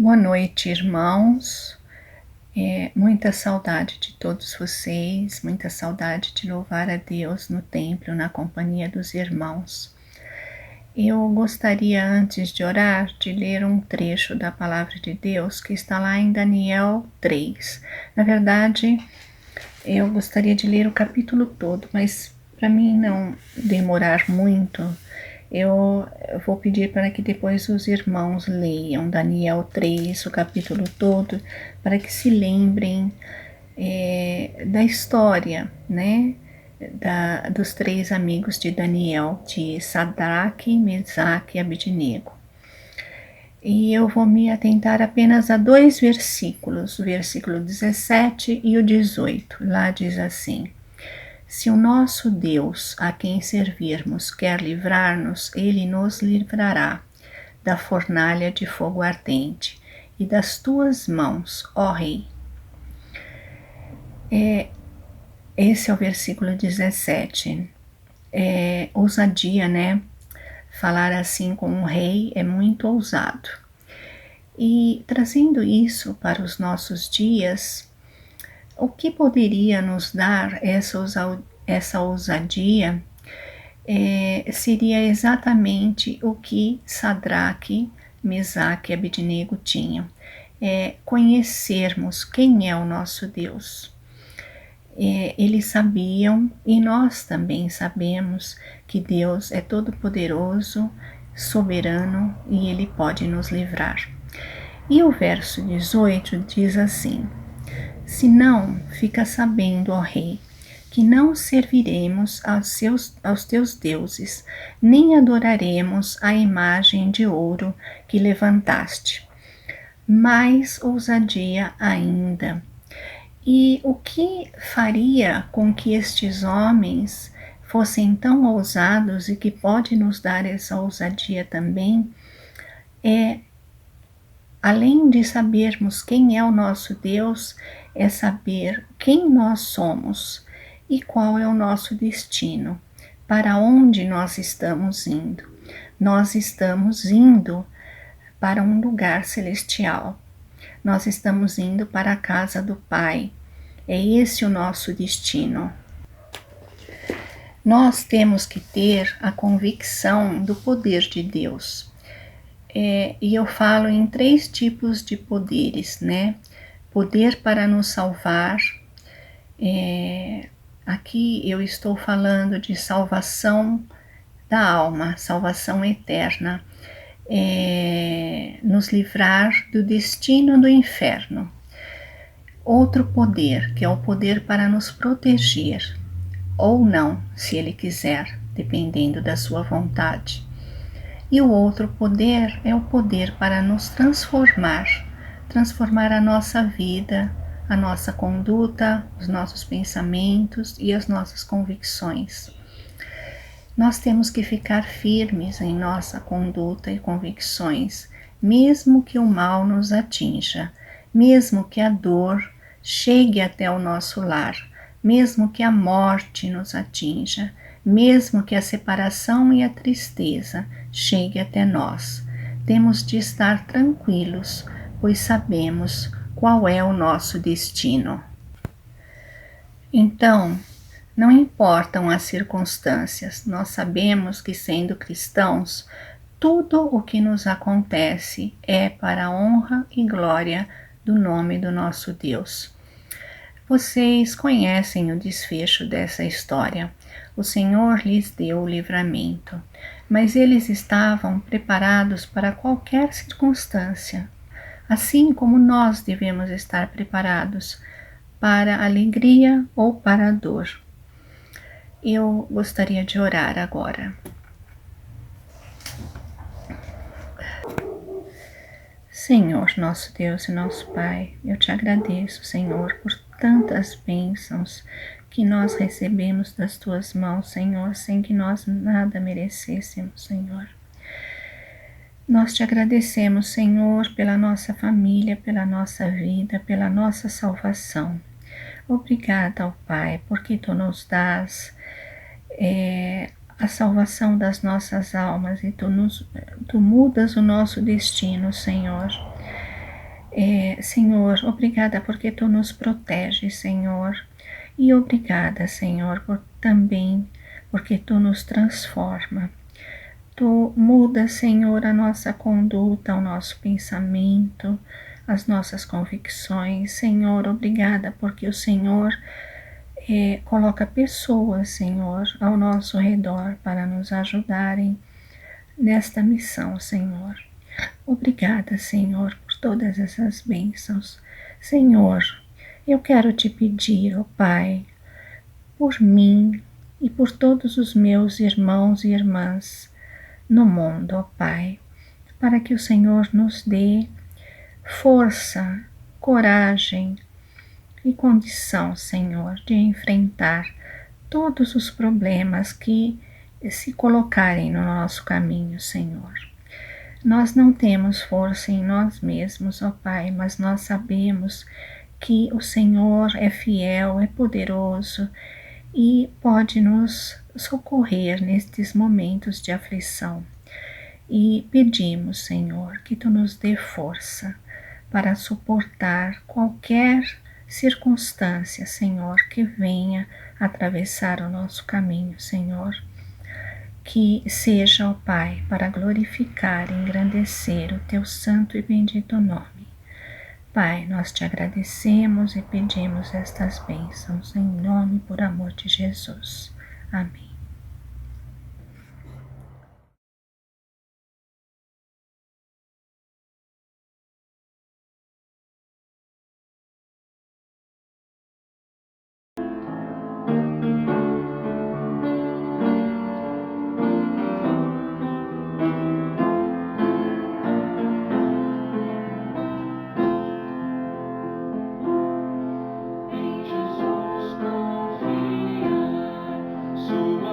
Boa noite, irmãos. Muita saudade de todos vocês, muita saudade de louvar a Deus no templo, na companhia dos irmãos. Eu gostaria, antes de orar, de ler um trecho da Palavra de Deus que está lá em Daniel 3. Na verdade, eu gostaria de ler o capítulo todo, mas para mim não demorar muito, eu vou pedir para que depois os irmãos leiam Daniel 3, o capítulo todo, para que se lembrem da história, né? Dos três amigos de Daniel, de Sadraque, Mesaque e Abednego. E eu vou me atentar apenas a dois versículos, o versículo 17 e o 18. Lá diz assim: se o nosso Deus, a quem servirmos, quer livrar-nos, ele nos livrará da fornalha de fogo ardente e das tuas mãos, ó Rei. Esse é o versículo 17. Ousadia, né? Falar assim com um rei é muito ousado. E trazendo isso para os nossos dias, o que poderia nos dar essa ousadia seria exatamente o que Sadraque, Mesaque e Abednego tinham. Conhecermos quem é o nosso Deus. Eles sabiam, e nós também sabemos, que Deus é todo-poderoso, soberano, e Ele pode nos livrar. E o verso 18 diz assim: se não, fica sabendo, ó Rei, que não serviremos aos teus deuses, nem adoraremos a imagem de ouro que levantaste. Mais ousadia ainda. E o que faria com que estes homens fossem tão ousados e que pode nos dar essa ousadia também além de sabermos quem é o nosso Deus, é saber quem nós somos e qual é o nosso destino, para onde nós estamos indo. Nós estamos indo para um lugar celestial. Nós estamos indo para a casa do Pai. É esse o nosso destino. Nós temos que ter a convicção do poder de Deus. E eu falo em três tipos de poderes, né? Poder para nos salvar. Aqui eu estou falando de salvação da alma, salvação eterna. Nos livrar do destino do inferno. Outro poder, que é o poder para nos proteger, ou não, se Ele quiser, dependendo da sua vontade. E o outro poder é o poder para nos transformar a nossa vida, a nossa conduta, os nossos pensamentos e as nossas convicções. Nós temos que ficar firmes em nossa conduta e convicções, mesmo que o mal nos atinja, mesmo que a dor chegue até o nosso lar, mesmo que a morte nos atinja, mesmo que a separação e a tristeza chegue até nós. Temos de estar tranquilos, pois sabemos qual é o nosso destino. Então, não importam as circunstâncias, nós sabemos que, sendo cristãos, tudo o que nos acontece é para a honra e glória do nome do nosso Deus. Vocês conhecem o desfecho dessa história. O Senhor lhes deu o livramento, mas eles estavam preparados para qualquer circunstância, assim como nós devemos estar preparados para a alegria ou para a dor. Eu gostaria de orar agora. Senhor, nosso Deus e nosso Pai, eu te agradeço, Senhor, por tantas bênçãos que nós recebemos das tuas mãos, Senhor, sem que nós nada merecêssemos, Senhor. Nós te agradecemos, Senhor, pela nossa família, pela nossa vida, pela nossa salvação. Obrigada, ó Pai, porque tu nos dás a salvação das nossas almas e tu mudas o nosso destino, Senhor. Senhor, obrigada porque Tu nos protege, Senhor, e obrigada, Senhor, também porque Tu nos transforma. Tu muda, Senhor, a nossa conduta, o nosso pensamento, as nossas convicções. Senhor, obrigada porque o Senhor coloca pessoas, Senhor, ao nosso redor para nos ajudarem nesta missão, Senhor. Obrigada, Senhor, por todas essas bênçãos. Senhor, eu quero te pedir, ó Pai, por mim e por todos os meus irmãos e irmãs no mundo, ó Pai, para que o Senhor nos dê força, coragem e condição, Senhor, de enfrentar todos os problemas que se colocarem no nosso caminho, Senhor. Nós não temos força em nós mesmos, ó Pai, mas nós sabemos que o Senhor é fiel, é poderoso e pode nos socorrer nestes momentos de aflição. E pedimos, Senhor, que Tu nos dê força para suportar qualquer circunstância, Senhor, que venha atravessar o nosso caminho, Senhor. Que seja, ó Pai, para glorificar e engrandecer o Teu santo e bendito nome. Pai, nós te agradecemos e pedimos estas bênçãos em nome e por amor de Jesus. Amém. Em Jesus confia, sua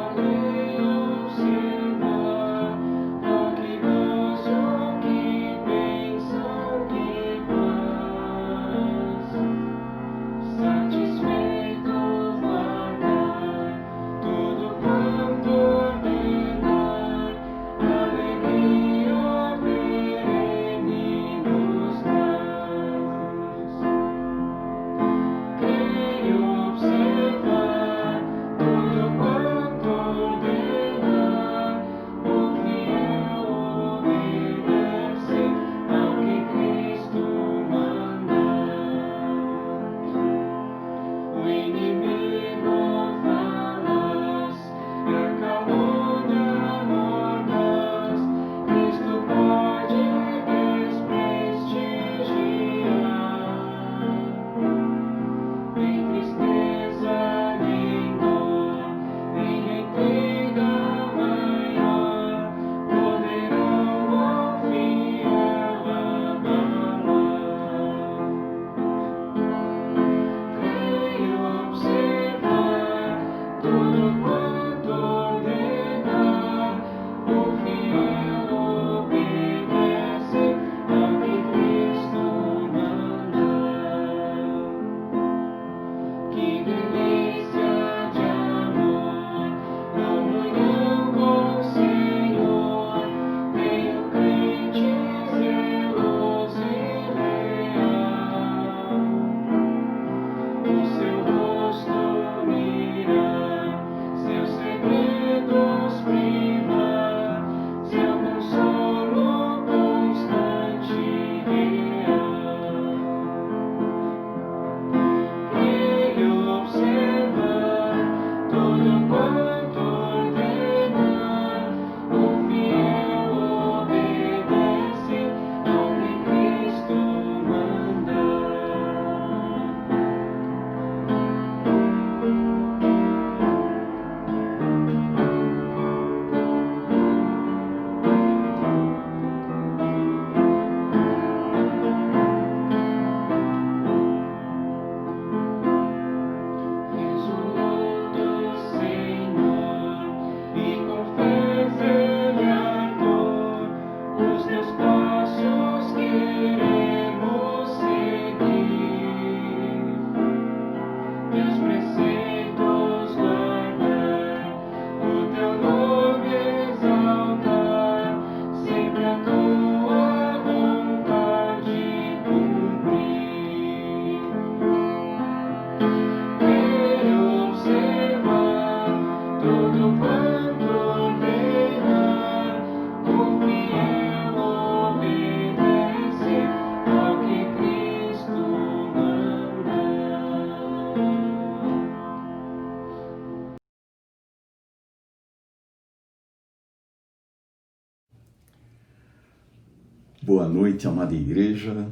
Boa noite, amada igreja.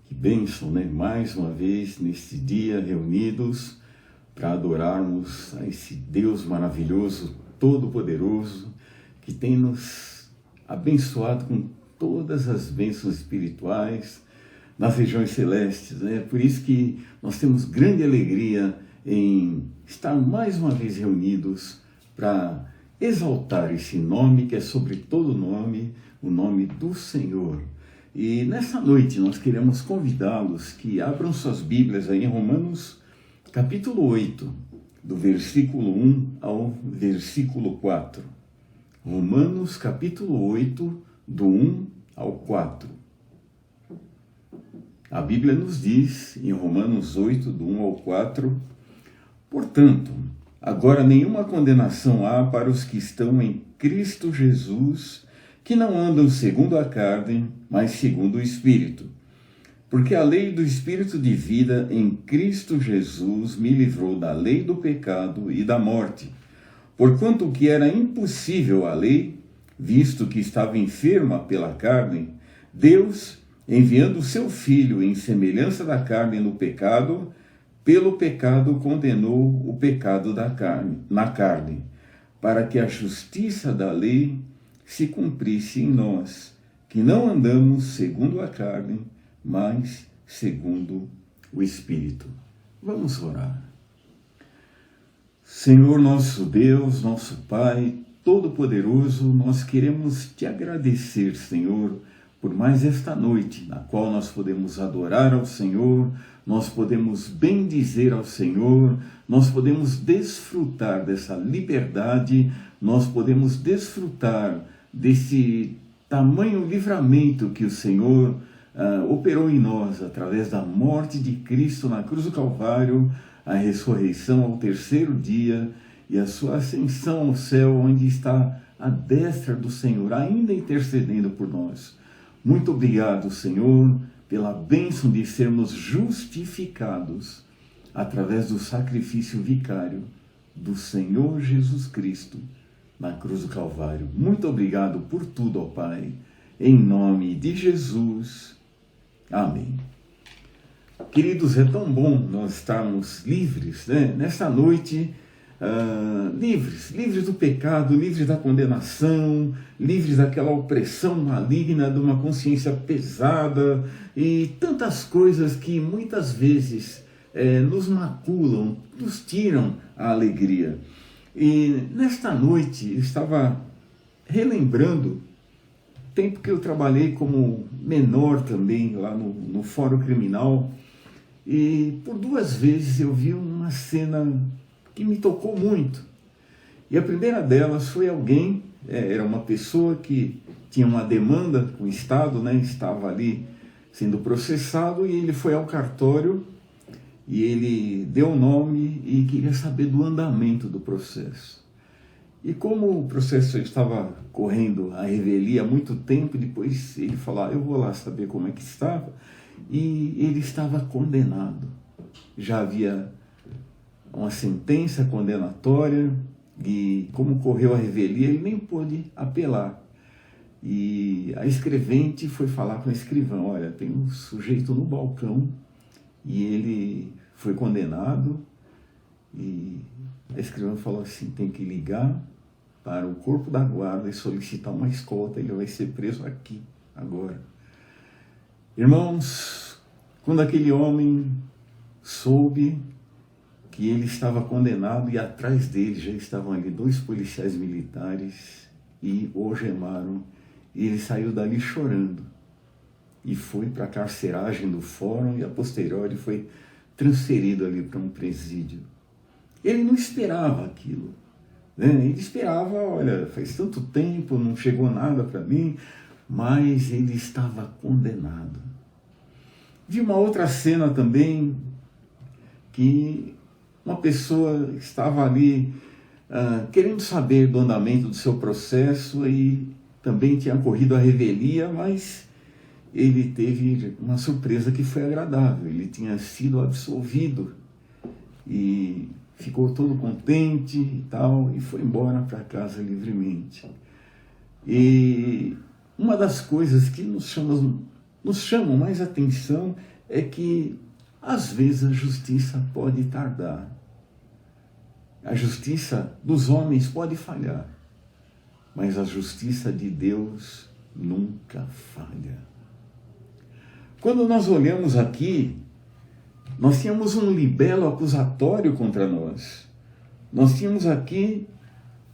Que bênção, né? Mais uma vez, neste dia, reunidos para adorarmos a esse Deus maravilhoso, todo-poderoso, que tem nos abençoado com todas as bênçãos espirituais nas regiões celestes, né? Por isso que nós temos grande alegria em estar mais uma vez reunidos para exaltar esse nome que é sobre todo nome, o nome do Senhor. E nessa noite nós queremos convidá-los que abram suas Bíblias aí em Romanos capítulo 8, do versículo 1 ao versículo 4. Romanos capítulo 8, do 1 ao 4. A Bíblia nos diz, em Romanos 8, do 1 ao 4, portanto, agora nenhuma condenação há para os que estão em Cristo Jesus, que não andam segundo a carne, mas segundo o Espírito. Porque a lei do Espírito de vida em Cristo Jesus me livrou da lei do pecado e da morte. Porquanto o que era impossível à lei, visto que estava enferma pela carne, Deus, enviando o seu Filho em semelhança da carne no pecado, pelo pecado condenou o pecado na carne, para que a justiça da lei se cumprisse em nós, que não andamos segundo a carne, mas segundo o Espírito. Vamos orar. Senhor nosso Deus, nosso Pai, Todo-Poderoso, nós queremos te agradecer, Senhor, por mais esta noite, na qual nós podemos adorar ao Senhor, nós podemos bendizer ao Senhor, nós podemos desfrutar dessa liberdade, nós podemos desfrutar desse tamanho livramento que o Senhor operou em nós, através da morte de Cristo na cruz do Calvário, a ressurreição ao terceiro dia e a sua ascensão ao céu, onde está a destra do Senhor, ainda intercedendo por nós. Muito obrigado, Senhor, pela bênção de sermos justificados através do sacrifício vicário do Senhor Jesus Cristo na cruz do Calvário. Muito obrigado por tudo, ó Pai, em nome de Jesus. Amém. Queridos, é tão bom nós estarmos livres, né? Nessa noite, livres do pecado, livres da condenação, livres daquela opressão maligna, de uma consciência pesada e tantas coisas que muitas vezes nos maculam, nos tiram a alegria. E nesta noite eu estava relembrando o tempo que eu trabalhei como menor também lá no Fórum Criminal, e por 2 vezes eu vi uma cena que me tocou muito. E a primeira delas foi alguém, era uma pessoa que tinha uma demanda com o Estado, né, estava ali sendo processado, e ele foi ao cartório e ele deu o nome e queria saber do andamento do processo. E como o processo estava correndo a revelia há muito tempo, depois ele falou, eu vou lá saber como é que estava, e ele estava condenado. Já havia uma sentença condenatória, e como correu a revelia, ele nem pôde apelar. E a escrevente foi falar com a escrivã, olha, tem um sujeito no balcão, e ele foi condenado, e a escrivã falou assim, tem que ligar para o corpo da guarda e solicitar uma escolta, ele vai ser preso aqui, agora. Irmãos, quando aquele homem soube que ele estava condenado, e atrás dele já estavam ali 2 policiais militares e o algemaram, e ele saiu dali chorando e foi para a carceragem do fórum, e a posteriori foi transferido ali para um presídio. Ele não esperava aquilo, né? Ele esperava, olha, faz tanto tempo, não chegou nada para mim, mas ele estava condenado. Vi uma outra cena também, que uma pessoa estava ali querendo saber do andamento do seu processo, e também tinha corrido a revelia, mas ele teve uma surpresa que foi agradável. Ele tinha sido absolvido e ficou todo contente e tal, e foi embora para casa livremente. E uma das coisas que nos chamam mais atenção é que, às vezes, a justiça pode tardar. A justiça dos homens pode falhar, mas a justiça de Deus nunca falha. Quando nós olhamos aqui, nós tínhamos um libelo acusatório contra nós. Nós tínhamos aqui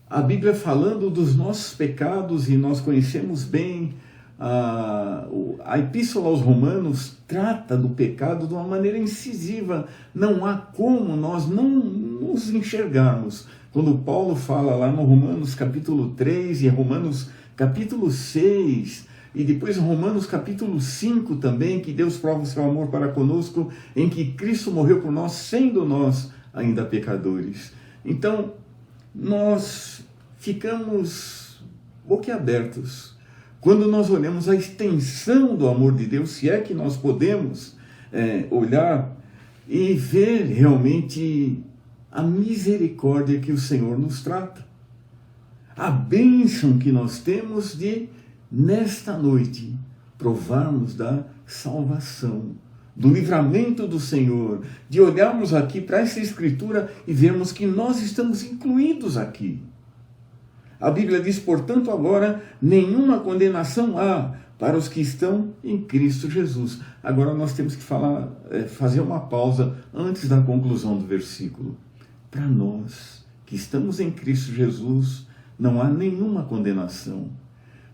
a Bíblia falando dos nossos pecados, e nós conhecemos bem a Epístola aos Romanos trata do pecado de uma maneira incisiva. Não há como nós não nos enxergarmos. Quando Paulo fala lá no Romanos capítulo 3 e Romanos capítulo 6, e depois Romanos capítulo 5 também, que Deus prova o seu amor para conosco, em que Cristo morreu por nós, sendo nós ainda pecadores. Então, nós ficamos boquiabertos quando nós olhamos a extensão do amor de Deus, se é que nós podemos olhar e ver realmente a misericórdia que o Senhor nos trata. A bênção que nós temos de, nesta noite, provarmos da salvação, do livramento do Senhor, de olharmos aqui para essa Escritura e vermos que nós estamos incluídos aqui. A Bíblia diz, portanto, agora, nenhuma condenação há para os que estão em Cristo Jesus. Agora nós temos que fazer uma pausa antes da conclusão do versículo. Para nós que estamos em Cristo Jesus, não há nenhuma condenação.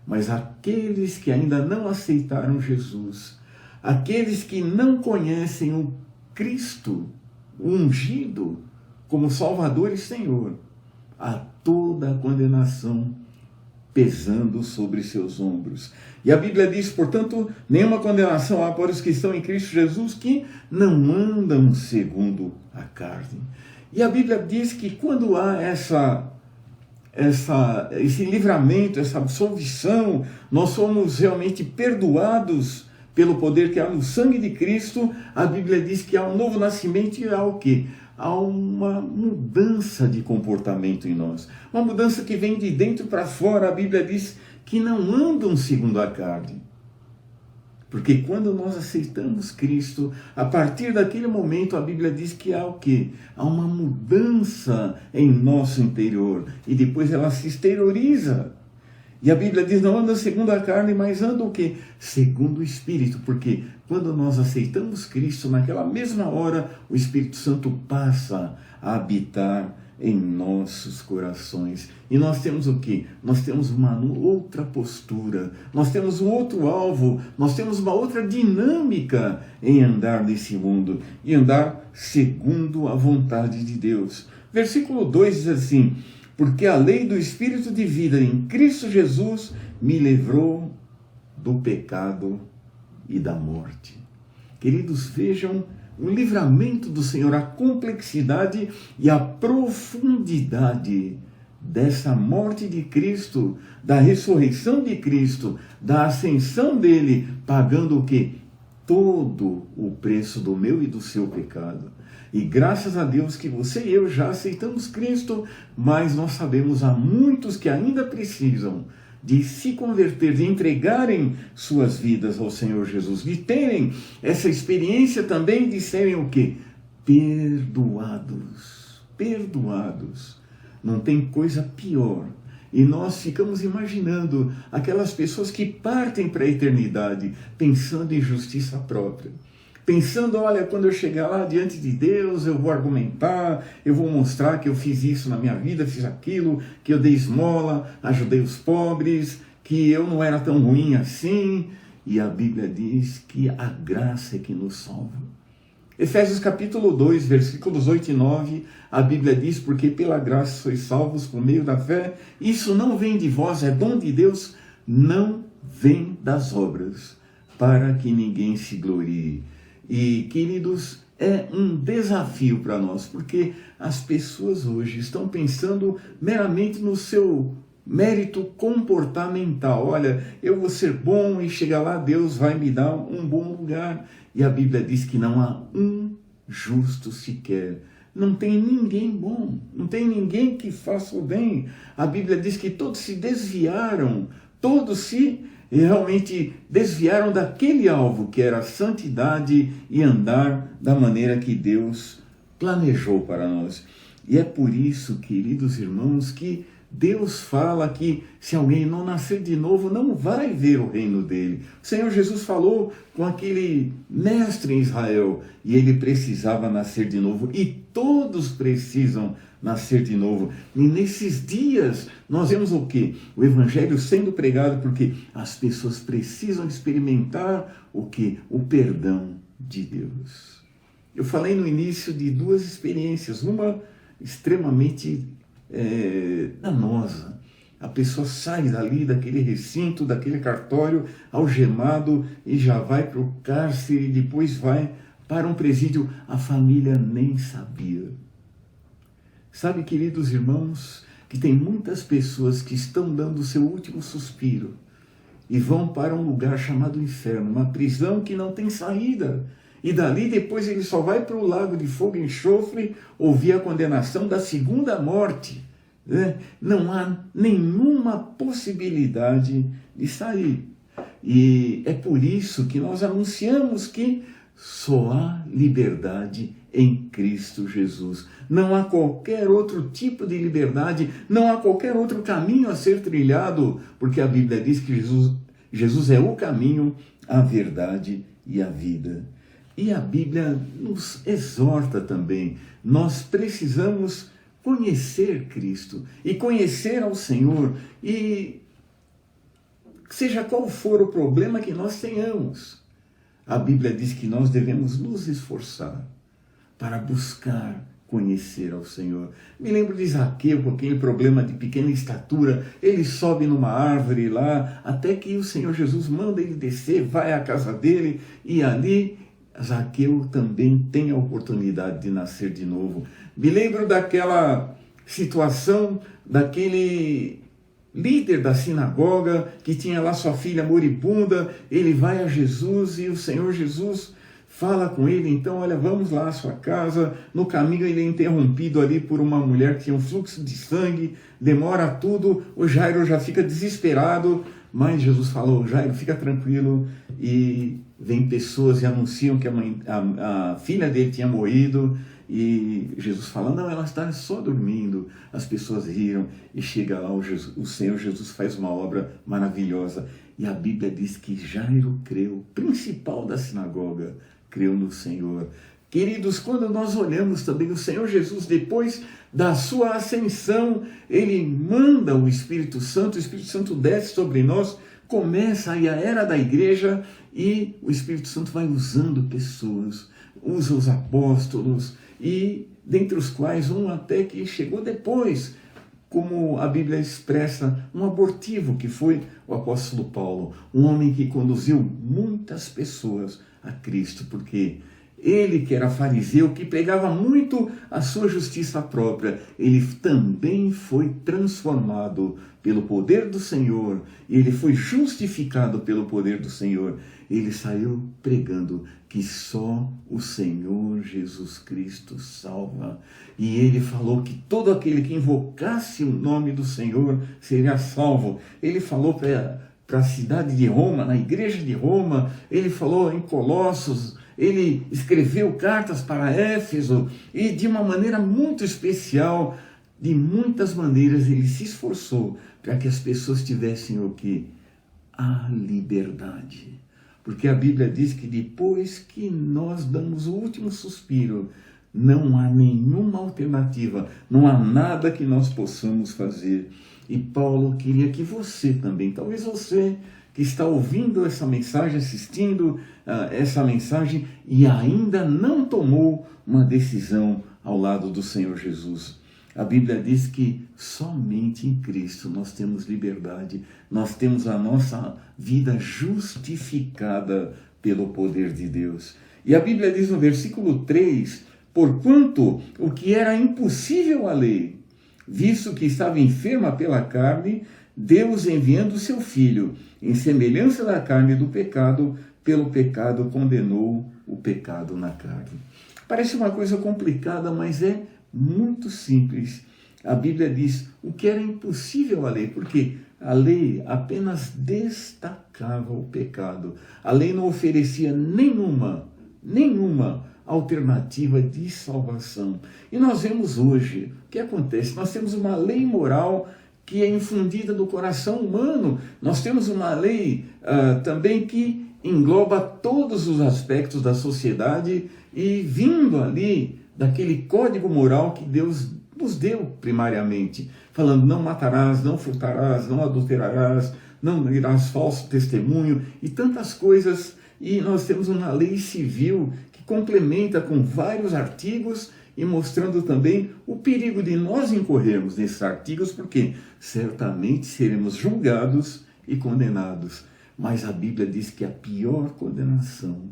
Mas aqueles que ainda não aceitaram Jesus, aqueles que não conhecem o Cristo, o ungido, como Salvador e Senhor, há toda a condenação pesando sobre seus ombros. E a Bíblia diz, portanto, nenhuma condenação há para os que estão em Cristo Jesus, que não andam segundo a carne. E a Bíblia diz que quando há esse livramento, essa absolvição, nós somos realmente perdoados pelo poder que há no sangue de Cristo. A Bíblia diz que há um novo nascimento e há o quê? Há uma mudança de comportamento em nós. Uma mudança que vem de dentro para fora. A Bíblia diz que não andam segundo a carne. Porque quando nós aceitamos Cristo, a partir daquele momento a Bíblia diz que há o quê? Há uma mudança em nosso interior. E depois ela se exterioriza. E a Bíblia diz, não anda segundo a carne, mas anda o quê? Segundo o Espírito. Porque quando nós aceitamos Cristo, naquela mesma hora, o Espírito Santo passa a habitar em nossos corações. E nós temos o quê? Nós temos uma outra postura, nós temos um outro alvo, nós temos uma outra dinâmica em andar nesse mundo, e andar segundo a vontade de Deus. Versículo 2 diz assim, porque a lei do Espírito de vida em Cristo Jesus me livrou do pecado e da morte. Queridos, vejam o livramento do Senhor, a complexidade e a profundidade dessa morte de Cristo, da ressurreição de Cristo, da ascensão dele, pagando o quê? Todo o preço do meu e do seu pecado. E graças a Deus que você e eu já aceitamos Cristo, mas nós sabemos há muitos que ainda precisam de se converter, de entregarem suas vidas ao Senhor Jesus, de terem essa experiência também de serem o quê? Perdoados. Perdoados. Não tem coisa pior. E nós ficamos imaginando aquelas pessoas que partem para a eternidade pensando em justiça própria. Pensando, olha, quando eu chegar lá diante de Deus, eu vou argumentar, eu vou mostrar que eu fiz isso na minha vida, fiz aquilo, que eu dei esmola, ajudei os pobres, que eu não era tão ruim assim. E a Bíblia diz que a graça é que nos salva. Efésios capítulo 2, versículos 8 e 9, a Bíblia diz, porque pela graça sois salvos por meio da fé, isso não vem de vós, é dom de Deus, não vem das obras, para que ninguém se glorie. E, queridos, é um desafio para nós, porque as pessoas hoje estão pensando meramente no seu mérito comportamental. Olha, eu vou ser bom e chegar lá, Deus vai me dar um bom lugar. E a Bíblia diz que não há um justo sequer. Não tem ninguém bom, não tem ninguém que faça o bem. A Bíblia diz que todos se desviaram, todos se e realmente desviaram daquele alvo que era a santidade e andar da maneira que Deus planejou para nós. E é por isso, queridos irmãos, que Deus fala que se alguém não nascer de novo, não vai ver o reino dele. O Senhor Jesus falou com aquele mestre em Israel, e ele precisava nascer de novo, e todos precisam nascer de novo. E nesses dias nós vemos o quê? O evangelho sendo pregado, porque as pessoas precisam experimentar o quê? O perdão de Deus. Eu falei no início de duas experiências, uma extremamente danosa. A pessoa sai dali, daquele recinto, daquele cartório, algemado, e já vai para o cárcere, e depois vai para um presídio. A família nem sabia. Sabe, queridos irmãos, que tem muitas pessoas que estão dando o seu último suspiro e vão para um lugar chamado inferno, uma prisão que não tem saída. E dali depois ele só vai para o lago de fogo e enxofre ouvir a condenação da segunda morte. Né? Não há nenhuma possibilidade de sair. E é por isso que nós anunciamos que só há liberdade em Cristo Jesus. Não há qualquer outro tipo de liberdade, não há qualquer outro caminho a ser trilhado, porque a Bíblia diz que Jesus é o caminho, a verdade e a vida. E a Bíblia nos exorta também. Nós precisamos conhecer Cristo e conhecer ao Senhor, e seja qual for o problema que nós tenhamos, a Bíblia diz que nós devemos nos esforçar para buscar conhecer ao Senhor. Me lembro de Zaqueu, com aquele problema de pequena estatura. Ele sobe numa árvore lá, até que o Senhor Jesus manda ele descer, vai à casa dele, e ali Zaqueu também tem a oportunidade de nascer de novo. Me lembro daquela situação, daquele líder da sinagoga, que tinha lá sua filha moribunda. Ele vai a Jesus e o Senhor Jesus fala com ele, então, olha, vamos lá à sua casa. No caminho ele é interrompido ali por uma mulher que tinha um fluxo de sangue, demora tudo, o Jairo já fica desesperado, mas Jesus falou, Jairo, fica tranquilo, e vem pessoas e anunciam que a filha dele tinha morrido, e Jesus fala, não, ela está só dormindo. As pessoas riram, e chega lá o Senhor Jesus faz uma obra maravilhosa, e a Bíblia diz que Jairo creu, principal da sinagoga, creu no Senhor. Queridos, quando nós olhamos também o Senhor Jesus, depois da sua ascensão, ele manda o Espírito Santo desce sobre nós, começa aí a era da igreja, e o Espírito Santo vai usando pessoas, usa os apóstolos, e dentre os quais um até que chegou depois, como a Bíblia expressa, um abortivo, que foi o apóstolo Paulo, um homem que conduziu muitas pessoas a Cristo, porque ele, que era fariseu, que pregava muito a sua justiça própria, ele também foi transformado pelo poder do Senhor, e ele foi justificado pelo poder do Senhor. Ele saiu pregando que só o Senhor Jesus Cristo salva. E ele falou que todo aquele que invocasse o nome do Senhor seria salvo. Ele falou para a cidade de Roma, na igreja de Roma, ele falou em Colossos, ele escreveu cartas para Éfeso, e de uma maneira muito especial, de muitas maneiras, ele se esforçou para que as pessoas tivessem o quê? A liberdade. Porque a Bíblia diz que depois que nós damos o último suspiro, não há nenhuma alternativa, não há nada que nós possamos fazer. E Paulo queria que você também, talvez você que está ouvindo essa mensagem, assistindo essa mensagem e ainda não tomou uma decisão ao lado do Senhor Jesus. A Bíblia diz que somente em Cristo nós temos liberdade, nós temos a nossa vida justificada pelo poder de Deus. E a Bíblia diz no versículo 3, porquanto o que era impossível à lei, visto que estava enferma pela carne, Deus enviando o seu Filho, em semelhança da carne do pecado, pelo pecado condenou o pecado na carne. Parece uma coisa complicada, mas é muito simples. A Bíblia diz o que era impossível à lei. Por quê? A lei apenas destacava o pecado. A lei não oferecia nenhuma alternativa de salvação. E nós vemos hoje o que acontece. Nós temos uma lei moral que é infundida no coração humano. Nós temos uma lei também que engloba todos os aspectos da sociedade e vindo ali daquele código moral que Deus nos deu primariamente, falando não matarás, não furtarás, não adulterarás, não irás falso testemunho e tantas coisas. E nós temos uma lei civil que complementa com vários artigos e mostrando também o perigo de nós incorrermos nesses artigos, porque certamente seremos julgados e condenados. Mas a Bíblia diz que a pior condenação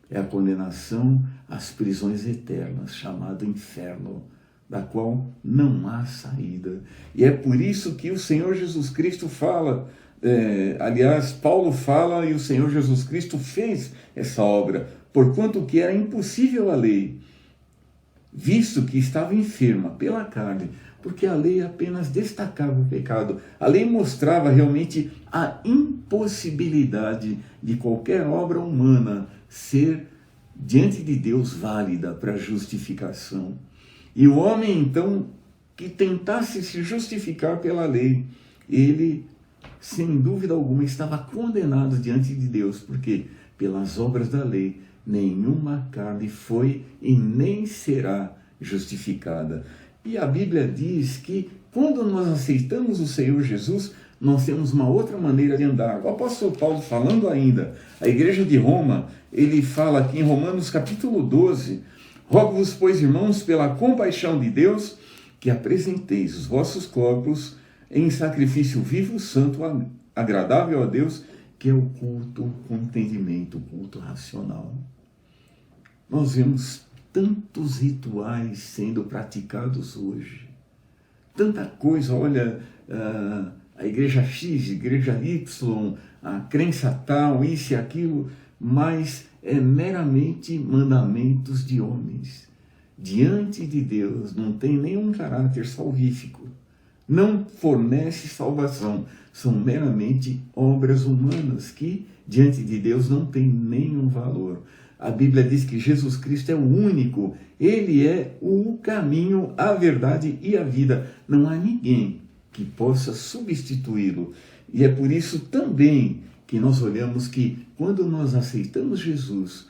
é a condenação às prisões eternas, chamada inferno, da qual não há saída. E é por isso que o Senhor Jesus Cristo fala, aliás, Paulo fala e o Senhor Jesus Cristo fez essa obra, porquanto que era impossível a lei, visto que estava enferma pela carne, porque a lei apenas destacava o pecado. A lei mostrava realmente a impossibilidade de qualquer obra humana ser diante de Deus válida para justificação. E o homem, então, que tentasse se justificar pela lei, ele, sem dúvida alguma, estava condenado diante de Deus, porque pelas obras da lei, nenhuma carne foi e nem será justificada. E a Bíblia diz que quando nós aceitamos o Senhor Jesus, nós temos uma outra maneira de andar. O apóstolo Paulo falando ainda, a igreja de Roma, ele fala aqui em Romanos capítulo 12, rogo-vos, pois, irmãos, pela compaixão de Deus, que apresenteis os vossos corpos em sacrifício vivo, santo, agradável a Deus, que é o culto com entendimento, o culto racional. Nós vemos tantos rituais sendo praticados hoje. Tanta coisa, olha, a igreja X, a igreja Y, a crença tal, isso e aquilo, mas é meramente mandamentos de homens. Diante de Deus não tem nenhum caráter salvífico, não fornece salvação, são meramente obras humanas que diante de Deus não tem nenhum valor. A Bíblia diz que Jesus Cristo é o único, ele é o caminho, a verdade e a vida. Não há ninguém que possa substituí-lo. E é por isso também que nós olhamos que quando nós aceitamos Jesus,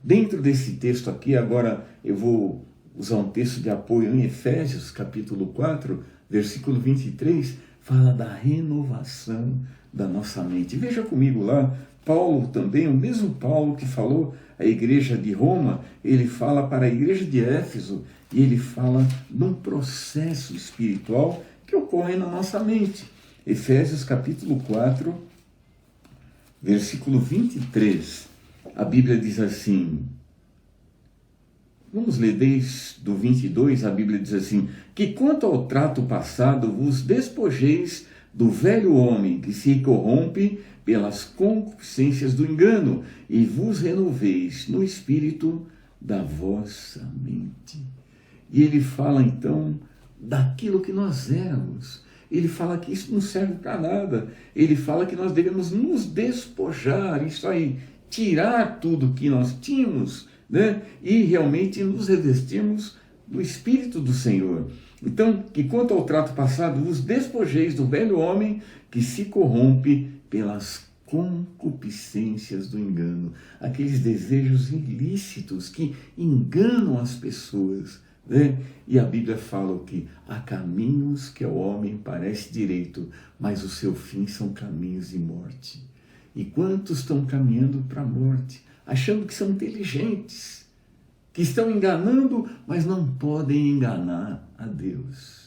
dentro desse texto aqui, agora eu vou usar um texto de apoio em Efésios, capítulo 4, versículo 23, fala da renovação da nossa mente. Veja comigo lá, Paulo também, o mesmo Paulo que falou à igreja de Roma, ele fala para a igreja de Éfeso e ele fala de um processo espiritual que ocorre na nossa mente. Efésios capítulo 4, versículo 23, a Bíblia diz assim, vamos ler desde do 22, a Bíblia diz assim, que quanto ao trato passado vos despojeis do velho homem que se corrompe pelas concupiscências do engano e vos renoveis no espírito da vossa mente. E ele fala então daquilo que nós éramos. Ele fala que isso não serve para nada. Ele fala que nós devemos nos despojar, isso aí, tirar tudo que nós tínhamos, né? E realmente nos revestirmos do Espírito do Senhor. Então, que quanto ao trato passado, vos despojeis do velho homem que se corrompe pelas concupiscências do engano, aqueles desejos ilícitos que enganam as pessoas, né? E a Bíblia fala o que? Há caminhos que ao homem parece direito, mas o seu fim são caminhos de morte. E quantos estão caminhando para a morte, achando que são inteligentes, que estão enganando, mas não podem enganar a Deus.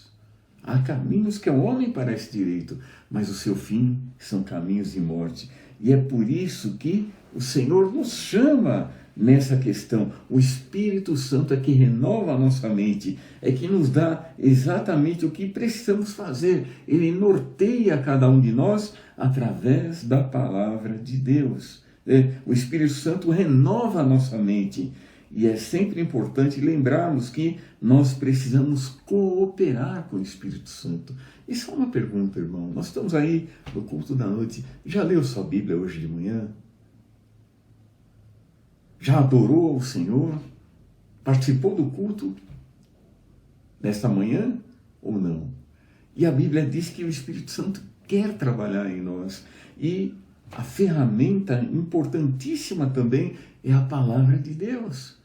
Há caminhos que ao homem parece direito, mas o seu fim são caminhos de morte. E é por isso que o Senhor nos chama nessa questão. O Espírito Santo é que renova a nossa mente, é que nos dá exatamente o que precisamos fazer. Ele norteia cada um de nós através da palavra de Deus. O Espírito Santo renova a nossa mente. E é sempre importante lembrarmos que nós precisamos cooperar com o Espírito Santo. E só uma pergunta, irmão. Nós estamos aí no culto da noite. Já leu sua Bíblia hoje de manhã? Já adorou o Senhor? Participou do culto nesta manhã ou não? E a Bíblia diz que o Espírito Santo quer trabalhar em nós. E a ferramenta importantíssima também é a palavra de Deus.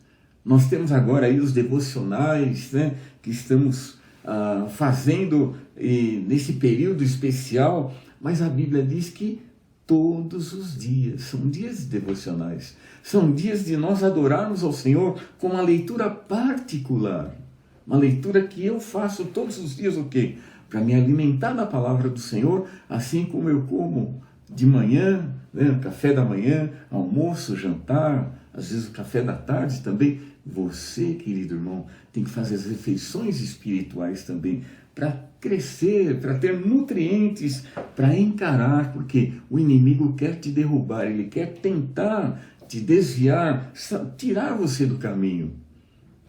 Nós temos agora aí os devocionais, né, que estamos fazendo nesse período especial, mas a Bíblia diz que todos os dias são dias devocionais, são dias de nós adorarmos ao Senhor com uma leitura particular, uma leitura que eu faço todos os dias, o quê? Para me alimentar da palavra do Senhor, assim como eu como de manhã, né, café da manhã, almoço, jantar, às vezes o café da tarde também. Você, querido irmão, tem que fazer as refeições espirituais também para crescer, para ter nutrientes, para encarar, porque o inimigo quer te derrubar, ele quer tentar te desviar, tirar você do caminho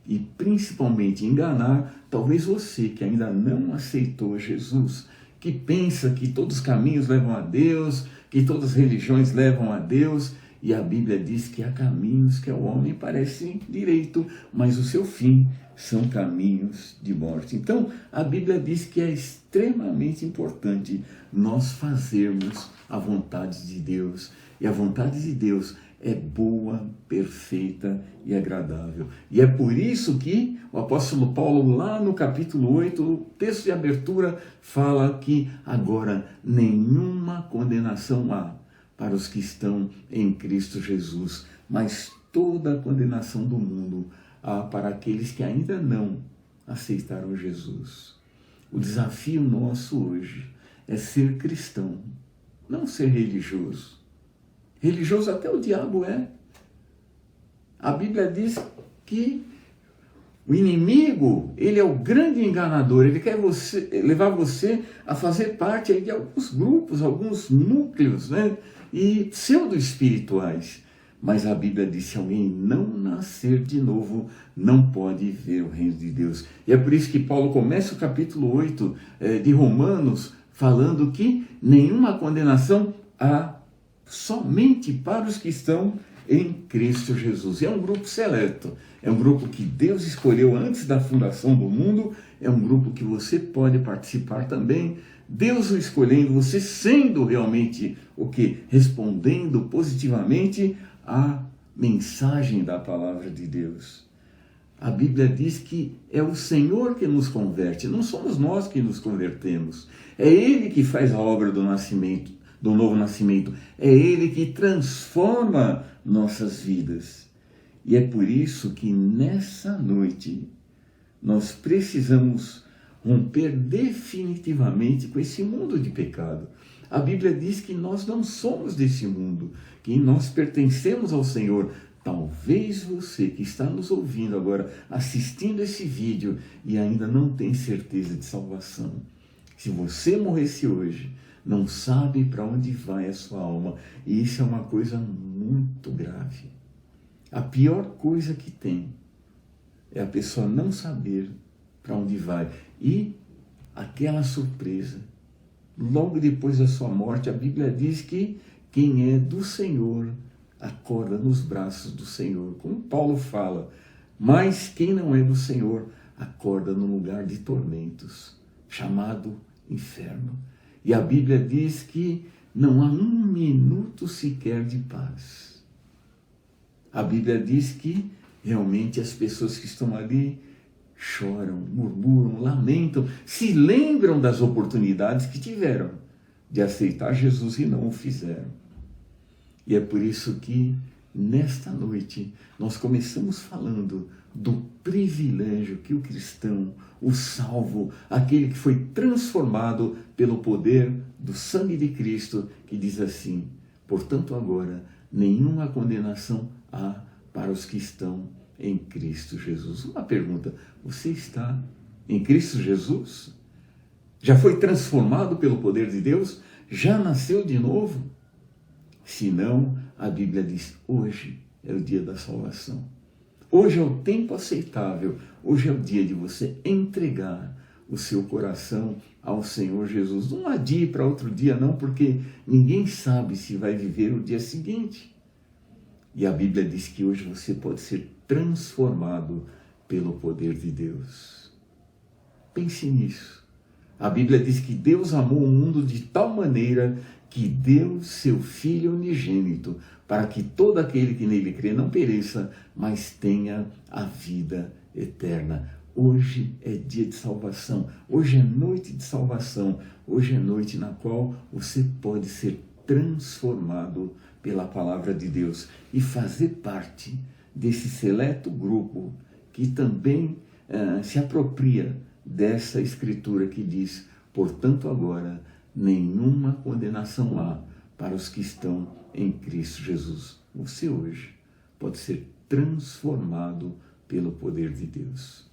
e principalmente enganar talvez você que ainda não aceitou Jesus, que pensa que todos os caminhos levam a Deus, que todas as religiões levam a Deus. E a Bíblia diz que há caminhos que ao homem parecem direito, mas o seu fim são caminhos de morte. Então, a Bíblia diz que é extremamente importante nós fazermos a vontade de Deus. E a vontade de Deus é boa, perfeita e agradável. E é por isso que o apóstolo Paulo, lá no capítulo 8, o texto de abertura, fala que agora nenhuma condenação há para os que estão em Cristo Jesus, mas toda a condenação do mundo há para aqueles que ainda não aceitaram Jesus. O desafio nosso hoje é ser cristão, não ser religioso. Religioso até o diabo é. A Bíblia diz que o inimigo, ele é o grande enganador, ele quer levar você a fazer parte aí de alguns grupos, alguns núcleos, né? E pseudo-espirituais. Mas a Bíblia diz que se alguém não nascer de novo, não pode ver o reino de Deus. E é por isso que Paulo começa o capítulo 8 de Romanos, falando que nenhuma condenação há somente para os que estão em Cristo Jesus. E é um grupo seleto, é um grupo que Deus escolheu antes da fundação do mundo, é um grupo que você pode participar também. Deus o escolhendo, você sendo realmente o que? Respondendo positivamente à mensagem da palavra de Deus. A Bíblia diz que é o Senhor que nos converte, não somos nós que nos convertemos. É Ele que faz a obra do nascimento, do novo nascimento. É Ele que transforma nossas vidas. E é por isso que nessa noite nós precisamos romper definitivamente com esse mundo de pecado. A Bíblia diz que nós não somos desse mundo, que nós pertencemos ao Senhor. Talvez você que está nos ouvindo agora, assistindo esse vídeo e ainda não tem certeza de salvação. Se você morresse hoje, não sabe para onde vai a sua alma. E isso é uma coisa muito grave. A pior coisa que tem é a pessoa não saber para onde vai. E aquela surpresa, logo depois da sua morte, a Bíblia diz que quem é do Senhor acorda nos braços do Senhor. Como Paulo fala, mas quem não é do Senhor acorda no lugar de tormentos, chamado inferno. E a Bíblia diz que não há um minuto sequer de paz. A Bíblia diz que realmente as pessoas que estão ali choram, murmuram, lamentam, se lembram das oportunidades que tiveram de aceitar Jesus e não o fizeram. E é por isso que nesta noite nós começamos falando do privilégio que o cristão, o salvo, aquele que foi transformado pelo poder do sangue de Cristo, que diz assim: portanto agora nenhuma condenação há para os que estão em Cristo Jesus. Uma pergunta: você está em Cristo Jesus? Já foi transformado pelo poder de Deus? Já nasceu de novo? Se não, a Bíblia diz: hoje é o dia da salvação. Hoje é o tempo aceitável. Hoje é o dia de você entregar o seu coração ao Senhor Jesus. Não adie para outro dia não, porque ninguém sabe se vai viver o dia seguinte. E a Bíblia diz que hoje você pode ser transformado pelo poder de Deus. Pense nisso. A Bíblia diz que Deus amou o mundo de tal maneira que deu seu Filho unigênito, para que todo aquele que nele crê não pereça, mas tenha a vida eterna. Hoje é dia de salvação, hoje é noite de salvação, hoje é noite na qual você pode ser transformado pela palavra de Deus e fazer parte desse seleto grupo que também se apropria dessa escritura que diz: portanto agora nenhuma condenação há para os que estão em Cristo Jesus. Você hoje pode ser transformado pelo poder de Deus.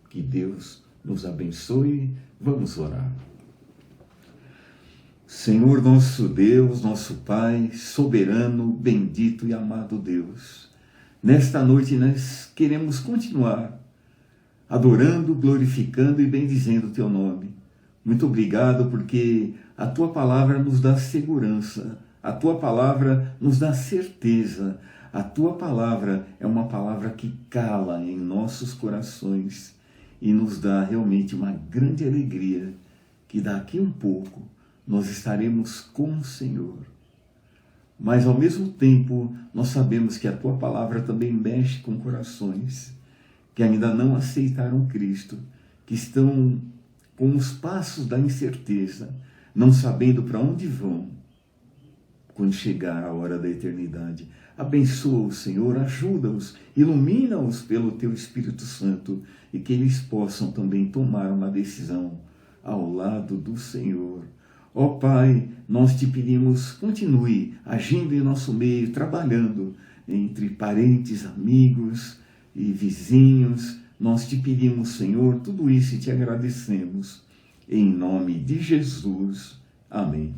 Que Deus nos abençoe. Vamos orar. Senhor nosso Deus, nosso Pai, soberano, bendito e amado Deus, nesta noite nós queremos continuar adorando, glorificando e bendizendo o Teu nome. Muito obrigado porque a Tua palavra nos dá segurança, a Tua palavra nos dá certeza, a Tua palavra é uma palavra que cala em nossos corações e nos dá realmente uma grande alegria que daqui um pouco nós estaremos com o Senhor. Mas ao mesmo tempo nós sabemos que a Tua palavra também mexe com corações que ainda não aceitaram Cristo, que estão com os passos da incerteza, não sabendo para onde vão quando chegar a hora da eternidade. Abençoa-os, Senhor, ajuda-os, ilumina-os pelo Teu Espírito Santo e que eles possam também tomar uma decisão ao lado do Senhor. Ó Pai, nós te pedimos, continue agindo em nosso meio, trabalhando entre parentes, amigos e vizinhos. Nós te pedimos, Senhor, tudo isso e te agradecemos. Em nome de Jesus. Amém.